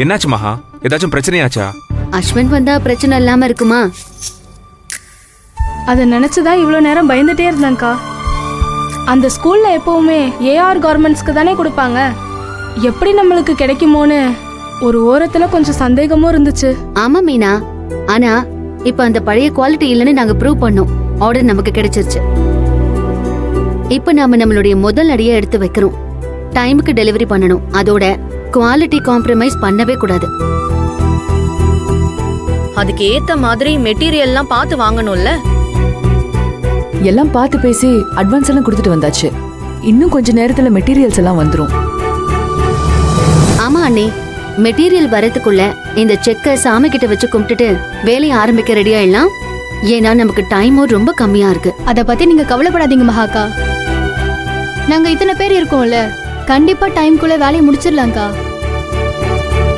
என்னாச்சு மகா? ஏதாச்சும் பிரச்சனையாச்சா? அஸ்வின் வந்தா பிரச்சனை இல்லாம இருக்குமா? அதை நினைச்சுதான் இவ்வளோ நேரம் பயந்துட்டே இருந்தேன்க்கா. அந்த ஸ்கூல்ல எப்பவுமே ஏஆர் கார்மெண்ட்ஸ்க்கு தானே கொடுப்பாங்க. எப்படி நம்மளுக்கு கிடைக்குமோன்னு ஒரு ஓரத்துல கொஞ்சம் சந்தேகமும் இருந்துச்சு. ஆமா மீனா, ஆனா இப்ப அந்த பழைய குவாலிட்டி இல்லைன்னு நாங்க ப்ரூவ் பண்ணோம். ஆர்டர் நமக்கு கிடைச்சிருச்சு. இப்ப நாம நம்மளுடைய முதல் அடியை எடுத்து வைக்கிறோம். டைமுக்கு டெலிவரி பண்ணணும். அதோட குவாலிட்டி காம்ப்ரமைஸ் பண்ணவே கூடாது. அதுக்கு ஏத்த மாதிரி மெட்டீரியல்லாம் பார்த்து வாங்கணும்ல. எல்லாம் பார்த்து பேசி அட்வான்ஸ் எல்லாம் கொடுத்துட்டு வந்தாச்சு. இன்னும் கொஞ்ச நேரத்துல மெட்டீரியல்ஸ் எல்லாம் வந்துரும். ஆமா அண்ணே, மெட்டீரியல் வரதுக்குள்ள இந்த செக்கை சாமி கிட்ட வச்சு கும்பிட்டுட்டு வேலையை ஆரம்பிக்க ரெடியா எல்லாம். ஏன்னா நமக்கு டைமும் ரொம்ப கம்மியா இருக்கு. அத பத்தி நீங்க கவலைப்படாதீங்க மகாக்கா. நாங்க இத்தனை பேர் இருக்கோம்ல, கண்டிப்பா டைம்குள்ள வேலையை முடிச்சிடலாம்க்கா.